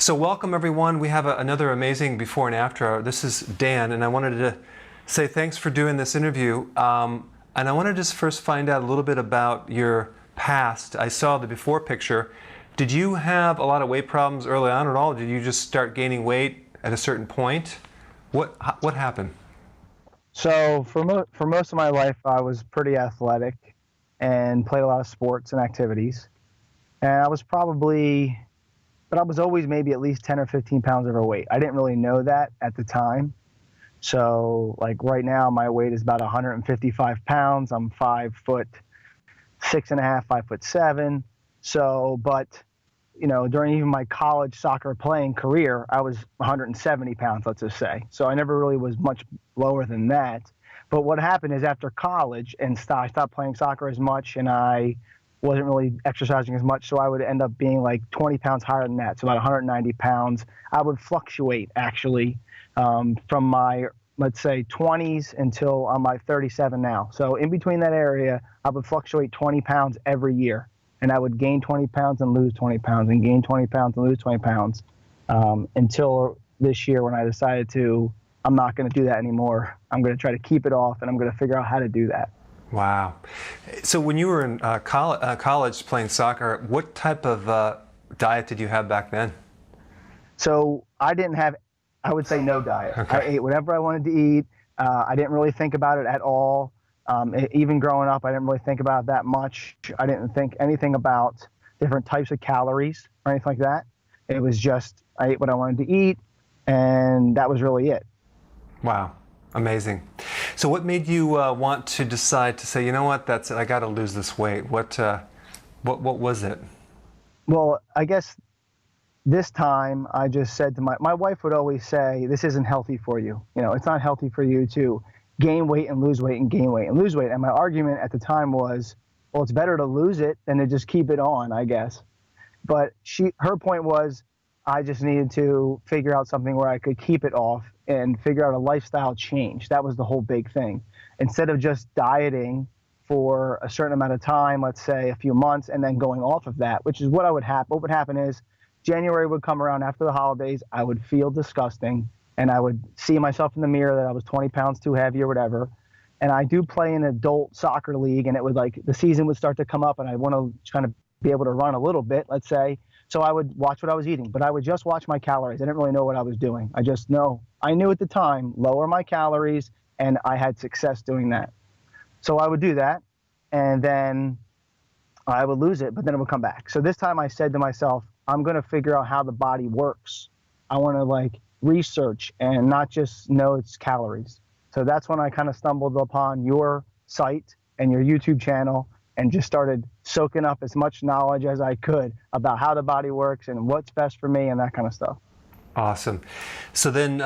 So welcome everyone. We have another amazing before and after. This is Dan, and I wanted to say thanks for doing this interview. And I want to just first find out a little bit about your past. I saw the before picture. Did you have a lot of weight problems early on at all? Did you just start gaining weight at a certain point? What happened? So for most of my life, I was pretty athletic and played a lot of sports and activities. And I was always maybe at least 10 or 15 pounds overweight. I didn't really know that at the time. So like right now, my weight is about 155 pounds. I'm 5'6.5", 5'7". So, but during even my college soccer playing career, I was 170 pounds, let's just say. So I never really was much lower than that. But what happened is after college and I stopped playing soccer as much, and I wasn't really exercising as much, so I would end up being like 20 pounds higher than that, so about 190 pounds. I would fluctuate actually from my, let's say, 20s until I'm like 37 now. So in between that area, I would fluctuate 20 pounds every year. And I would gain 20 pounds and lose 20 pounds and gain 20 pounds and lose 20 pounds until this year when I decided I'm not going to do that anymore. I'm going to try to keep it off, and I'm going to figure out how to do that. Wow. So when you were in college playing soccer, what type of diet did you have back then? So I didn't have, I would say, no diet. Okay. I ate whatever I wanted to eat. I didn't really think about it at all. Even growing up, I didn't really think about it that much. I didn't think anything about different types of calories or anything like that. It was just I ate what I wanted to eat, and that was really it. Wow, amazing. So what made you want to decide to say, you know what, that's it, I got to lose this weight? What was it? Well, I guess this time I just said to my wife would always say, this isn't healthy for you. It's not healthy for you to gain weight and lose weight and gain weight and lose weight. And my argument at the time was, well, it's better to lose it than to just keep it on, I guess. But her point was, I just needed to figure out something where I could keep it off and figure out a lifestyle change. That was the whole big thing. Instead of just dieting for a certain amount of time, let's say a few months, and then going off of that, which is what would happen. What would happen is January would come around after the holidays. I would feel disgusting. And I would see myself in the mirror that I was 20 pounds too heavy or whatever. And I do play in an adult soccer league, and it would the season would start to come up, and I want to kind of be able to run a little bit, let's say. So I would watch what I was eating, but I would just watch my calories. I didn't really know what I was doing. I knew at the time, lower my calories, and I had success doing that. So I would do that, and then I would lose it, but then it would come back. So this time I said to myself, I'm going to figure out how the body works. I want to research and not just know it's calories. So that's when I kind of stumbled upon your site and your YouTube channel and just started soaking up as much knowledge as I could about how the body works and what's best for me and that kind of stuff. Awesome. So then,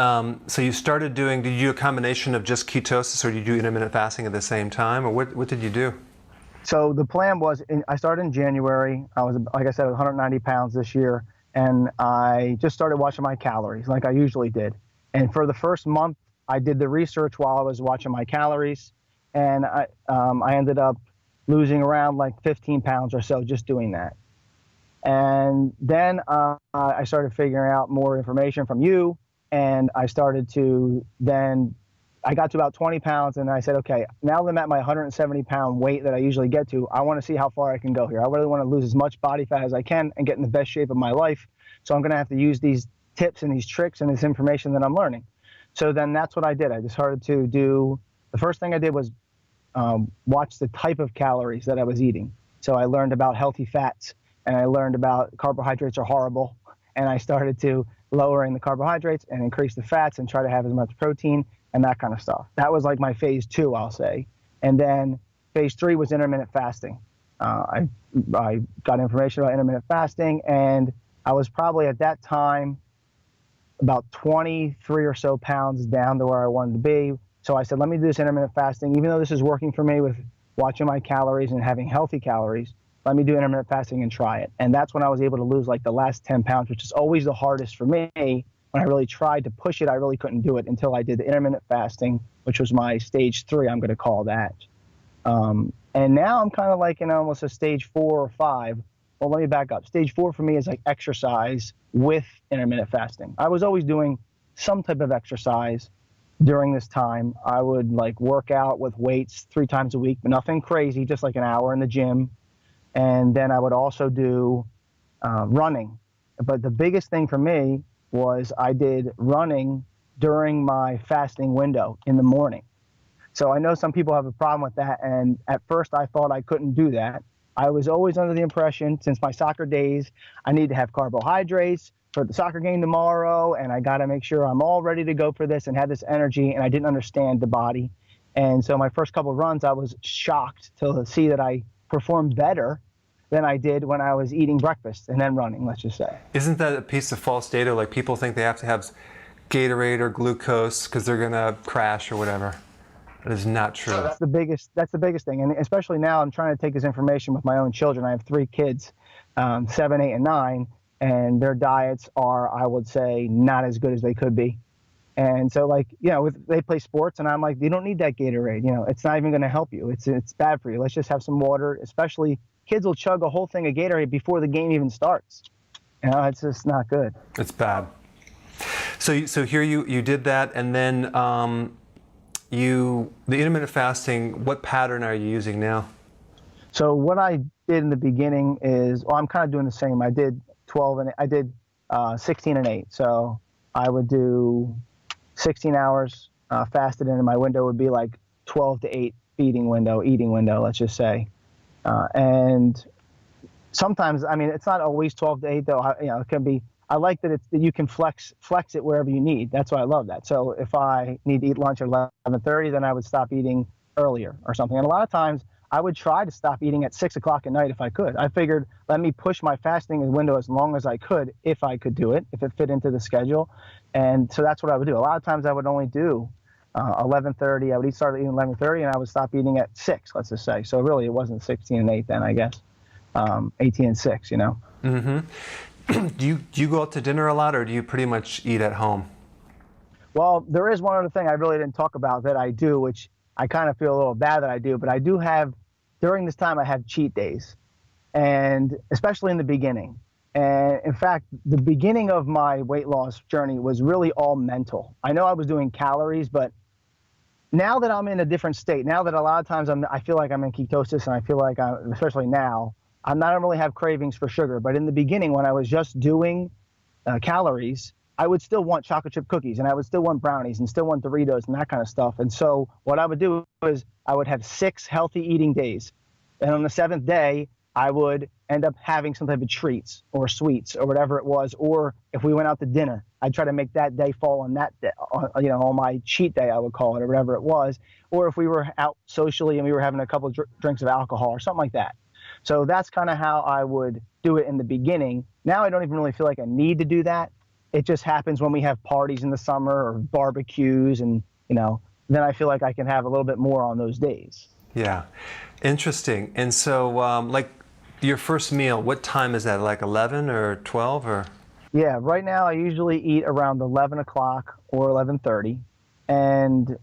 so you started did you do a combination of just ketosis, or did you do intermittent fasting at the same time, or what did you do? So the plan was, I started in January. I was, like I said, 190 pounds this year. And I just started watching my calories like I usually did. And for the first month, I did the research while I was watching my calories. And I ended up losing around 15 pounds or so just doing that. And then I started figuring out more information from you. And I started to I got to about 20 pounds, and I said, okay, now that I'm at my 170 pound weight that I usually get to, I want to see how far I can go here. I really want to lose as much body fat as I can and get in the best shape of my life. So I'm going to have to use these tips and these tricks and this information that I'm learning. So then that's what I did. I just started to the first thing I did was watch the type of calories that I was eating. So I learned about healthy fats, and I learned about carbohydrates are horrible. And I started to lowering the carbohydrates and increase the fats and try to have as much protein and that kind of stuff. That was my phase 2, I'll say. And then phase 3 was intermittent fasting. I got information about intermittent fasting, and I was probably at that time about 23 or so pounds down to where I wanted to be. So I said, let me do this intermittent fasting. Even though this is working for me with watching my calories and having healthy calories, let me do intermittent fasting and try it. And that's when I was able to lose the last 10 pounds, which is always the hardest for me. When I really tried to push it, I really couldn't do it until I did the intermittent fasting, which was my stage 3, I'm going to call that. And now I'm kind of in almost a stage 4 or 5, well, let me back up. Stage 4 for me is like exercise with intermittent fasting. I was always doing some type of exercise during this time. I would like work out with weights 3 times a week, but nothing crazy, just like an hour in the gym. And then I would also do running. But the biggest thing for me was I did running during my fasting window in the morning. So I know some people have a problem with that. And at first I thought I couldn't do that. I was always under the impression, since my soccer days, I need to have carbohydrates for the soccer game tomorrow, and I got to make sure I'm all ready to go for this and have this energy, and I didn't understand the body. And so my first couple of runs, I was shocked to see that I performed better than I did when I was eating breakfast and then running, let's just say. Isn't that a piece of false data? Like people think they have to have Gatorade or glucose because they're going to crash or whatever. That is not true. So that's the biggest thing. And especially now I'm trying to take this information with my own children. I have 3 kids, 7, 8, and 9, and their diets are, I would say, not as good as they could be. And so, like, you know, they play sports, and I'm like, you don't need that Gatorade. You know, it's not even going to help you. It's bad for you. Let's just have some water. Especially kids will chug a whole thing of Gatorade before the game even starts. You know, it's just not good. It's bad. So here you did that, and then the intermittent fasting, what pattern are you using now? So what I did in the beginning is, well, I'm kind of doing the same. I did 12 and I did 16 and 8. So I would do 16 hours fasted, and my window would be like 12 to 8 eating window, let's just say. And sometimes, I mean, it's not always 12 to 8 though. You know, it can be. I like that you can flex it wherever you need. That's why I love that. So if I need to eat lunch at 11:30, then I would stop eating earlier or something. And a lot of times I would try to stop eating at 6 o'clock at night if I could. I figured, let me push my fasting window as long as I could, if I could do it, if it fit into the schedule. And so that's what I would do. A lot of times I would only do 11:30. I would start eating 11:30, and I would stop eating at 6, let's just say. So really it wasn't 16 and 8 then, I guess. 18 and 6, you know. Mm-hmm. Do you go out to dinner a lot, or do you pretty much eat at home? Well, there is one other thing I really didn't talk about that I do, which I kind of feel a little bad that I do, but I do have, during this time, I have cheat days, and especially in the beginning. And in fact, the beginning of my weight loss journey was really all mental. I know I was doing calories, but now that I'm in a different state, now that a lot of times I feel like I'm in ketosis, and I feel like especially now, I don't really have cravings for sugar. But in the beginning, when I was just doing calories, I would still want chocolate chip cookies, and I would still want brownies, and still want Doritos and that kind of stuff. And so what I would do is I would have 6 healthy eating days. And on the 7th day, I would end up having some type of treats or sweets or whatever it was. Or if we went out to dinner, I'd try to make that day fall on that day, on my cheat day, I would call it, or whatever it was. Or if we were out socially and we were having a couple of drinks of alcohol or something like that. So that's kind of how I would do it in the beginning. Now I don't even really feel like I need to do that. It just happens when we have parties in the summer or barbecues, and, you know, then I feel like I can have a little bit more on those days. Yeah, interesting. And so, like your first meal, what time is that? Like 11 or 12 or? Yeah, right now I usually eat around 11 o'clock or 11:30, and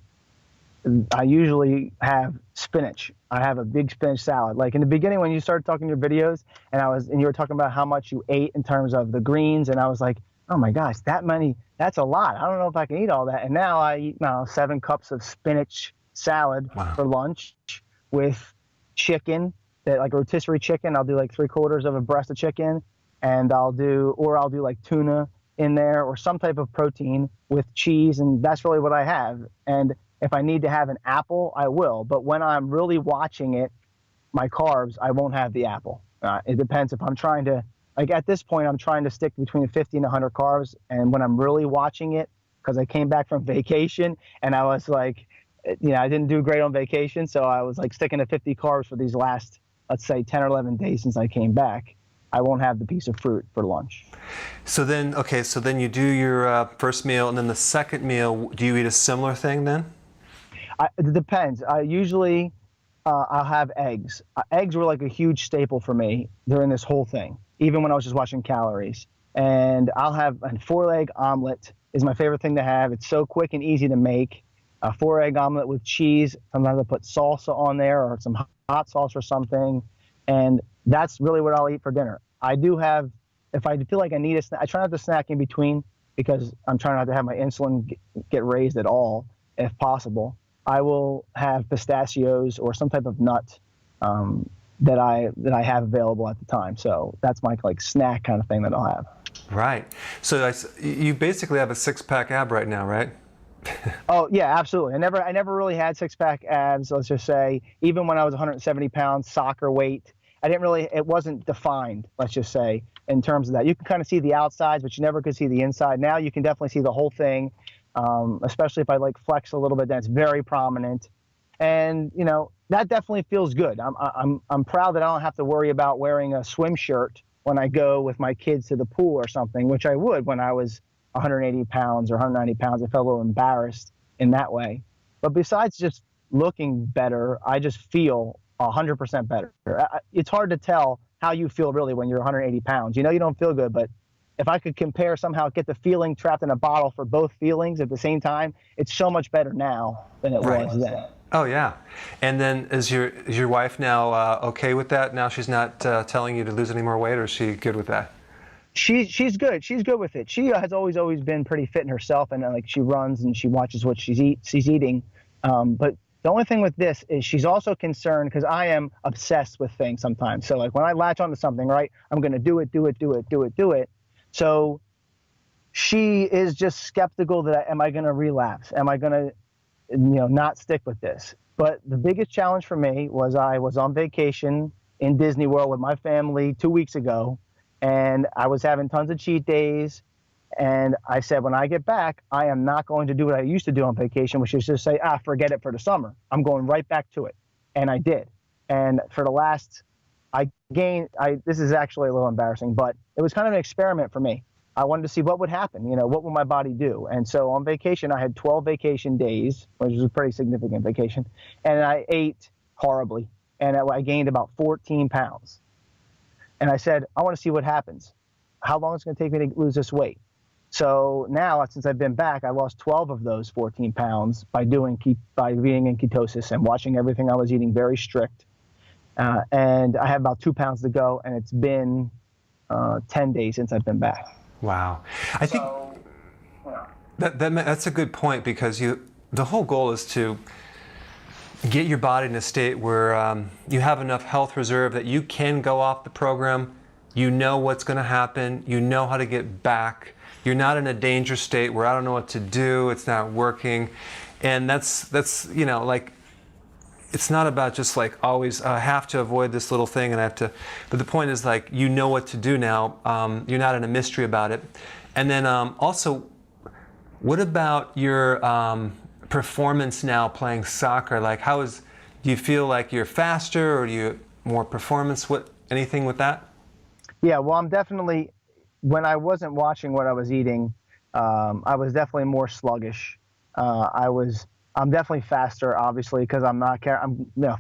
I usually have spinach. I have a big spinach salad. Like in the beginning when you started talking your videos, and you were talking about how much you ate in terms of the greens, and I was like, oh my gosh, that's a lot. I don't know if I can eat all that. And now I eat 7 cups of spinach salad for lunch with chicken, like rotisserie chicken. I'll do like 3/4 of a breast of chicken, and I'll do like tuna in there or some type of protein with cheese, and that's really what I have. And if I need to have an apple, I will. But when I'm really watching it, my carbs, I won't have the apple. It depends if I'm trying to, like at this point, I'm trying to stick between 50 and 100 carbs. And when I'm really watching it, because I came back from vacation and I was like, I didn't do great on vacation. So I was like sticking to 50 carbs for these last, let's say 10 or 11 days since I came back. I won't have the piece of fruit for lunch. So then you do your first meal, and then the second meal, do you eat a similar thing then? It depends. Usually I'll have eggs. Eggs were like a huge staple for me during this whole thing, even when I was just watching calories. And I'll have a 4-egg omelet is my favorite thing to have. It's so quick and easy to make. A 4-egg omelet with cheese. Sometimes I put salsa on there or some hot sauce or something. And that's really what I'll eat for dinner. I do have, if I feel like I need a snack, I try not to snack in between because I'm trying not to have my insulin get raised at all, if possible. I will have pistachios or some type of nut that I have available at the time. So that's my like snack kind of thing that I'll have. Right. So you basically have a six-pack ab right now, right? Oh yeah, absolutely. I never really had six-pack abs. Let's just say, even when I was 170 pounds, soccer weight, it wasn't defined. Let's just say, in terms of that, you can kind of see the outsides, but you never could see the inside. Now you can definitely see the whole thing, especially if I like flex a little bit. Then it's very prominent, and that definitely feels good. I'm proud that I don't have to worry about wearing a swim shirt when I go with my kids to the pool or something, which I would when I was 180 pounds or 190 pounds. I felt a little embarrassed in that way. But besides just looking better, I just feel 100% better. It's hard to tell how you feel really when you're 180 pounds. You don't feel good, but if I could compare somehow, get the feeling trapped in a bottle for both feelings at the same time, it's so much better now than it was then. Oh yeah. And then is your wife now okay with that? Now she's not telling you to lose any more weight, or is she good with that? She's good. She's good with it. She has always been pretty fit in herself, and like she runs and she watches what she's eating. But the only thing with this is she's also concerned because I am obsessed with things sometimes. So like when I latch onto something, right, I'm going to do it. So she is just skeptical that am I going to relapse? Am I going to not stick with this? But the biggest challenge for me was I was on vacation in Disney World with my family 2 weeks ago, and I was having tons of cheat days. And I said, when I get back, I am not going to do what I used to do on vacation, which is just say, forget it for the summer. I'm going right back to it. And I did. And for the last, this is actually a little embarrassing, but it was kind of an experiment for me. I wanted to see what would happen, what would my body do? And so on vacation, I had 12 vacation days, which was a pretty significant vacation. And I ate horribly. And I gained about 14 pounds. And I said, I want to see what happens. How long is it going to take me to lose this weight? So now, since I've been back, I lost 12 of those 14 pounds by being in ketosis and watching everything I was eating very strict. And I have about 2 pounds to go, and it's been 10 days since I've been back. Wow. I think that's a good point, because the whole goal is to get your body in a state where you have enough health reserve that you can go off the program. You know what's going to happen. You know how to get back. You're not in a danger state where I don't know what to do. It's not working. And that's like, it's not about just like always I have to avoid this little thing and I have to, but the point is like, you know what to do now. You're not in a mystery about it. And then also, what about your performance now playing soccer? Like do you feel like you're faster, or do you more performance? Anything with that? Yeah, well, I'm definitely, when I wasn't watching what I was eating, I was definitely more sluggish. I'm definitely faster, obviously, because I'm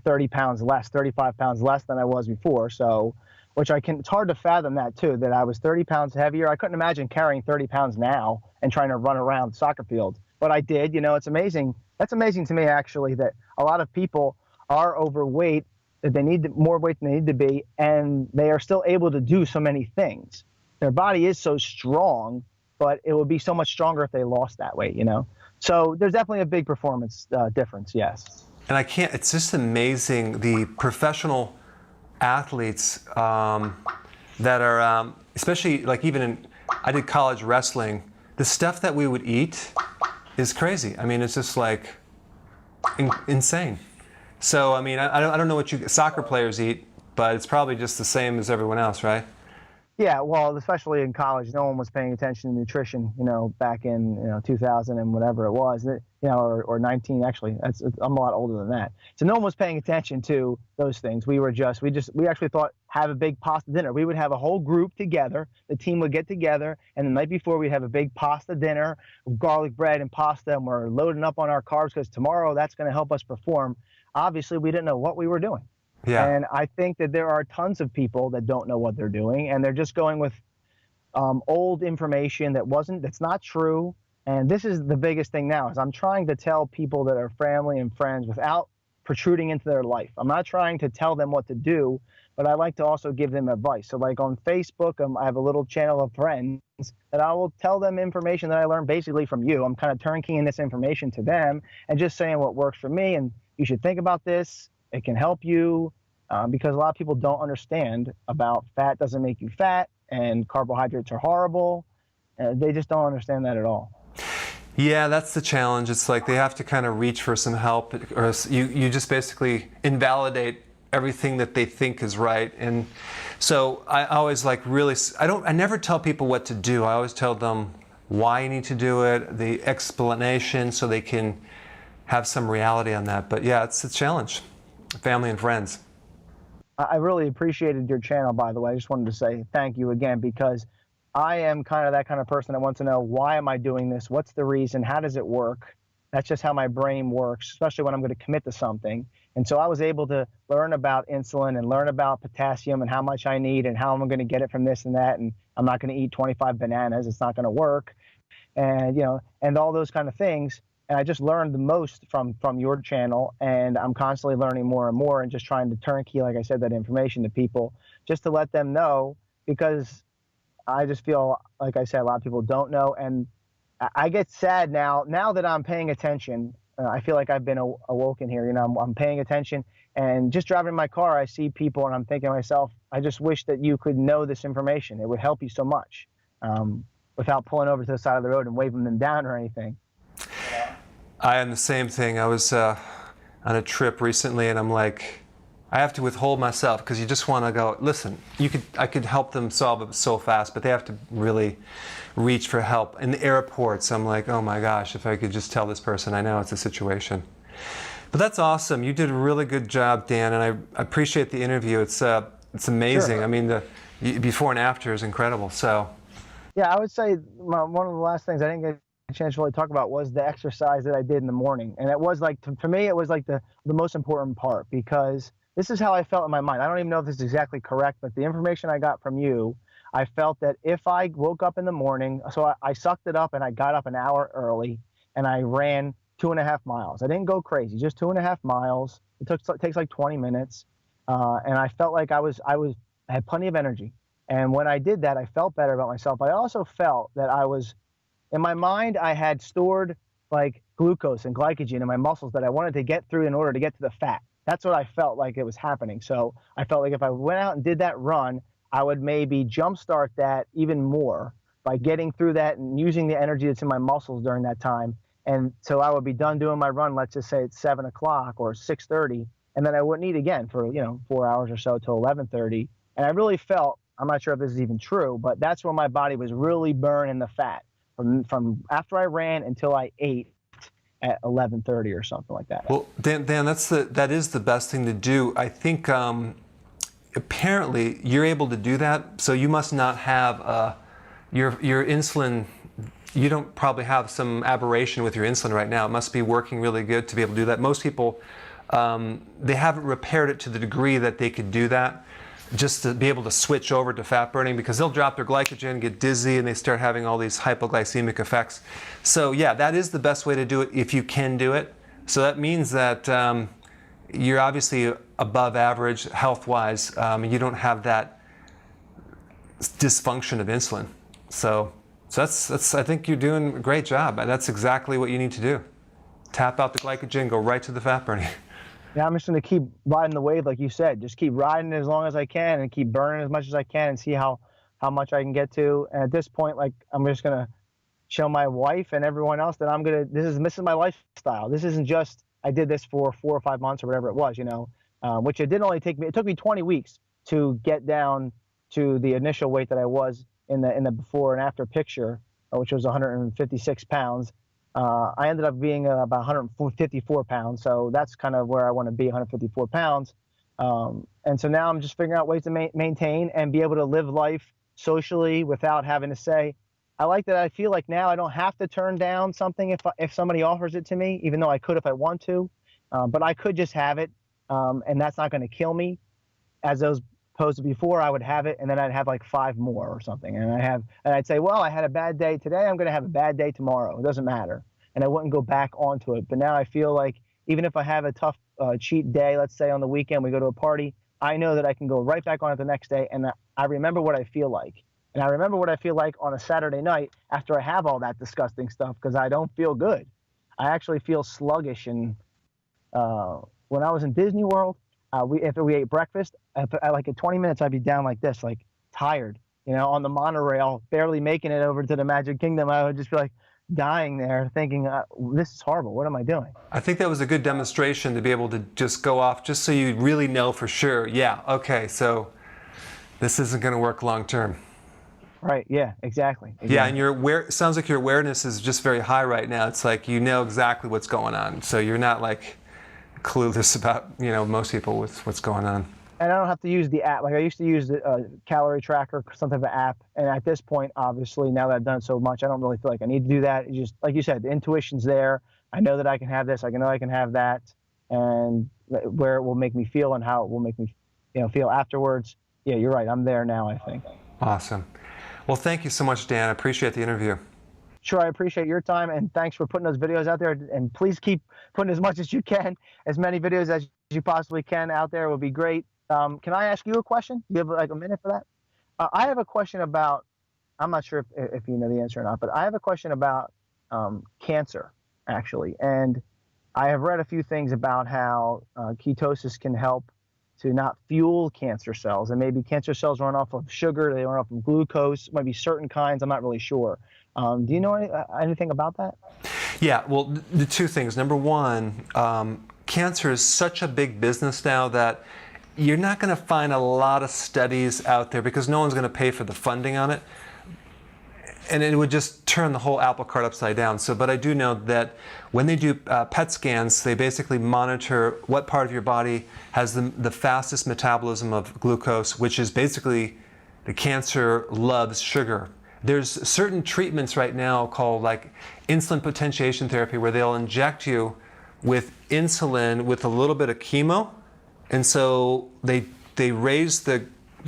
30 pounds less, 35 pounds less than I was before. So, it's hard to fathom that too, that I was 30 pounds heavier. I couldn't imagine carrying 30 pounds now and trying to run around the soccer field. But I did. It's amazing. That's amazing to me, actually, that a lot of people are overweight, that they need more weight than they need to be, and they are still able to do so many things. Their body is so strong, but it would be so much stronger if they lost that weight, So there's definitely a big performance difference, yes. And it's just amazing, the professional athletes that are, especially like I did college wrestling, the stuff that we would eat is crazy. I mean, it's just like insane. So, I mean, I don't know what soccer players eat, but it's probably just the same as everyone else, right? Yeah, well, especially in college, no one was paying attention to nutrition, back in 2000 and whatever it was, or 19 actually. I'm a lot older than that. So no one was paying attention to those things. We actually thought have a big pasta dinner. We would have a whole group together. The team would get together, and the night before we'd have a big pasta dinner, garlic bread and pasta, and we're loading up on our carbs because tomorrow that's going to help us perform. Obviously, we didn't know what we were doing. Yeah. And I think that there are tons of people that don't know what they're doing, and they're just going with old information that's not true. And this is the biggest thing now, is I'm trying to tell people that are family and friends without protruding into their life. I'm not trying to tell them what to do, but I like to also give them advice. So like on Facebook, I have a little channel of friends that I will tell them information that I learned basically from you. I'm kind of turnkeying this information to them and just saying what works for me. And you should think about this. It can help you, because a lot of people don't understand about fat doesn't make you fat and carbohydrates are horrible. They just don't understand that at all. Yeah, that's the challenge. It's like they have to kind of reach for some help, or you just basically invalidate everything that they think is right. And so I always like really, I never tell people what to do. I always tell them why you need to do it, the explanation, so they can have some reality on that. But yeah, it's a challenge, family and friends. I really appreciated your channel, by the way. I just wanted to say thank you again, because I am kind of that kind of person that wants to know, why am I doing this? What's the reason? How does it work? That's just how my brain works, especially when I'm going to commit to something. And so I was able to learn about insulin and learn about potassium and how much I need and how I'm going to get it from this and that. And I'm not going to eat 25 bananas. It's not going to work. And, and all those kind of things. And I just learned the most from your channel. And I'm constantly learning more and more and just trying to turnkey, like I said, that information to people just to let them know, because I just feel, like I said, a lot of people don't know. And I get sad now that I'm paying attention. I feel like I've been awoken here. I'm paying attention, and just driving in my car, I see people and I'm thinking to myself, I just wish that you could know this information. It would help you so much, without pulling over to the side of the road and waving them down or anything. I am the same thing. I was on a trip recently, and I'm like, I have to withhold myself, because you just want to go, listen, I could help them solve it so fast, but they have to really reach for help. In the airports, I'm like, oh my gosh, if I could just tell this person, I know it's a situation. But that's awesome. You did a really good job, Dan, and I appreciate the interview. It's amazing. Sure. I mean, the before and after is incredible. So, yeah, I would say one of the last things I didn't get a chance to really talk about was the exercise that I did in the morning. And it was like, for me, it was like the most important part, because this is how I felt in my mind. I don't even know if this is exactly correct, but the information I got from you, I felt that if I woke up in the morning, so I sucked it up and I got up an hour early and I ran 2.5 miles. I didn't go crazy, just 2.5 miles. It takes like 20 minutes. And I felt like I had plenty of energy. And when I did that, I felt better about myself. I also felt that in my mind, I had stored like glucose and glycogen in my muscles that I wanted to get through in order to get to the fat. That's what I felt like it was happening. So I felt like if I went out and did that run, I would maybe jumpstart that even more by getting through that and using the energy that's in my muscles during that time. And so I would be done doing my run, let's just say it's 7 o'clock or 6:30, and then I wouldn't eat again for 4 hours or so till 11:30. And I really felt, I'm not sure if this is even true, but that's when my body was really burning the fat from after I ran until I ate at 11:30 or something like that. Well, Dan, that is the best thing to do. I think apparently you're able to do that, so you must not have your insulin. You don't probably have some aberration with your insulin right now. It must be working really good to be able to do that. Most people, they haven't repaired it to the degree that they could do that, just to be able to switch over to fat burning, because they'll drop their glycogen, get dizzy, and they start having all these hypoglycemic effects. So yeah, that is the best way to do it if you can do it. So that means that you're obviously above average health-wise. You don't have that dysfunction of insulin. So that's I think you're doing a great job. And that's exactly what you need to do. Tap out the glycogen, go right to the fat burning. Yeah, I'm just going to keep riding the wave, like you said. Just keep riding as long as I can and keep burning as much as I can and see how much I can get to. And at this point, like, I'm just going to show my wife and everyone else that this is my lifestyle. This isn't just, I did this for 4 or 5 months or whatever it was, which it didn't only take me, it took me 20 weeks to get down to the initial weight that I was in the before and after picture, which was 156 pounds. I ended up being about 154 pounds. So that's kind of where I want to be, 154 pounds. And so now I'm just figuring out ways to maintain and be able to live life socially without having to say, I like that I feel like now I don't have to turn down something if somebody offers it to me, even though I could if I want to. But I could just have it, and that's not going to kill me. As those posted before, I would have it, and then I'd have like 5 more or something. And I'd say, well, I had a bad day today. I'm going to have a bad day tomorrow. It doesn't matter. And I wouldn't go back onto it. But now I feel like even if I have a tough cheat day, let's say on the weekend, we go to a party, I know that I can go right back on it the next day, and I remember what I feel like. And I remember what I feel like on a Saturday night after I have all that disgusting stuff, because I don't feel good. I actually feel sluggish. And when I was in Disney World, if we ate breakfast, like in 20 minutes, I'd be down like this, like tired, on the monorail, barely making it over to the Magic Kingdom. I would just be like dying there thinking, this is horrible. What am I doing? I think that was a good demonstration to be able to just go off just so you really know for sure, yeah, okay, so this isn't going to work long term. Right, yeah, exactly. Yeah, and it sounds like your awareness is just very high right now. It's like you know exactly what's going on. So you're not like clueless about, most people with what's going on. And I don't have to use the app. Like I used to use the calorie tracker, some type of app. And at this point, obviously, now that I've done it so much, I don't really feel like I need to do that. It's just, like you said, the intuition's there. I know that I can have this. I know I can have that. And where it will make me feel and how it will make me feel afterwards. Yeah, you're right. I'm there now, I think. Awesome. Well, thank you so much, Dan. I appreciate the interview. Sure, I appreciate your time, and thanks for putting those videos out there. And please keep putting as much as you can, as many videos as you possibly can out there would be great. Can I ask you a question? Do you have like a minute for that? I have a question about, I'm not sure if you know the answer or not, but I have a question about cancer, actually. And I have read a few things about how ketosis can help to not fuel cancer cells, and maybe cancer cells run off of sugar, they run off of glucose, maybe certain kinds, I'm not really sure. Do you know anything about that? Yeah, well, the two things. Number one, cancer is such a big business now that you're not going to find a lot of studies out there because no one's going to pay for the funding on it. And it would just turn the whole apple cart upside down. But I do know that when they do PET scans, they basically monitor what part of your body has the fastest metabolism of glucose, which is basically the cancer loves sugar. There's certain treatments right now called like insulin potentiation therapy where they'll inject you with insulin with a little bit of chemo. And so they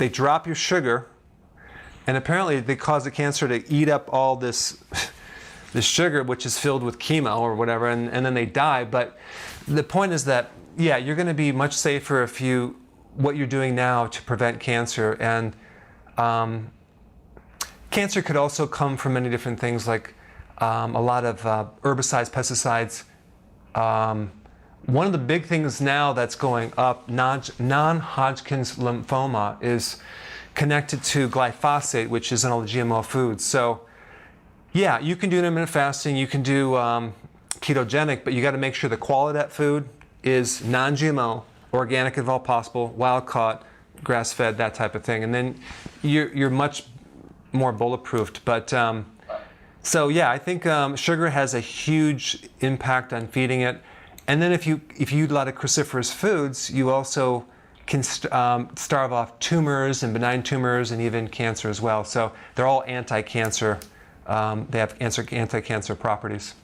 drop your sugar. And apparently they cause the cancer to eat up all this sugar, which is filled with chemo or whatever, and then they die. But the point is that, yeah, you're going to be much safer if what you're doing now to prevent cancer. And cancer could also come from many different things, like a lot of herbicides, pesticides. One of the big things now that's going up, non-Hodgkin's lymphoma, is connected to glyphosate, which is in all the GMO foods. So yeah, you can do intermittent fasting, you can do ketogenic, but you got to make sure the quality of that food is non-GMO, organic if all possible, wild-caught, grass-fed, that type of thing. And then you're much more bulletproofed. But so yeah, I think sugar has a huge impact on feeding it. And then if you eat a lot of cruciferous foods, you also can starve off tumors and benign tumors and even cancer as well. So they're all anti-cancer. They have anti-cancer properties.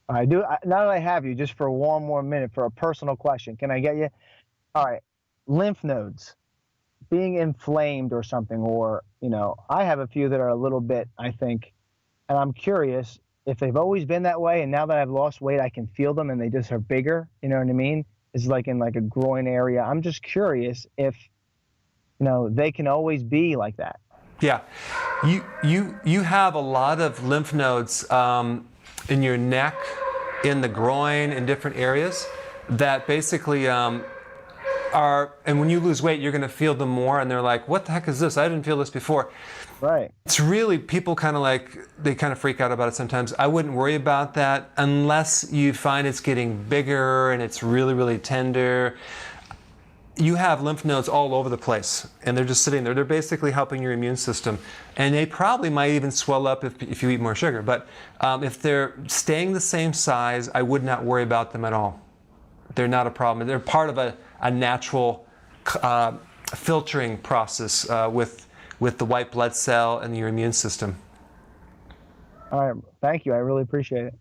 I do. Now that I have you, just for one more minute for a personal question, can I get you? All right, lymph nodes being inflamed or something, or I have a few that are a little bit, I think, and I'm curious if they've always been that way, and now that I've lost weight, I can feel them and they just are bigger. You know what I mean? It's like in like a groin area. I'm just curious if, they can always be like that. Yeah, you have a lot of lymph nodes in your neck, in the groin, in different areas that basically are, and when you lose weight, you're going to feel them more, and they're like, what the heck is this? I didn't feel this before. Right. It's really, people kind of freak out about it sometimes. I wouldn't worry about that unless you find it's getting bigger and it's really, really tender. You have lymph nodes all over the place, and they're just sitting there. They're basically helping your immune system. And they probably might even swell up if you eat more sugar. But if they're staying the same size, I would not worry about them at all. They're not a problem. They're part of a natural filtering process with the white blood cell and your immune system. All right, thank you. I really appreciate it.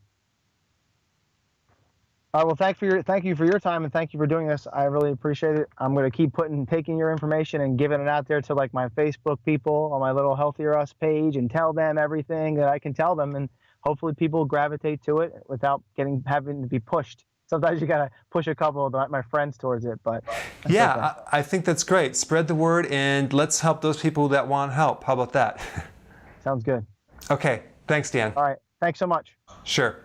All right, well, thank you for your time, and thank you for doing this. I really appreciate it. I'm going to keep taking your information and giving it out there to like my Facebook people on my little Healthier Us page, and tell them everything that I can tell them, and hopefully people gravitate to it without having to be pushed sometimes you got to push a couple of my friends towards it, but yeah, okay. I think that's great. Spread the word and let's help those people that want help. How about that? Sounds good. Okay, thanks, Dan. All right. Thanks so much. Sure.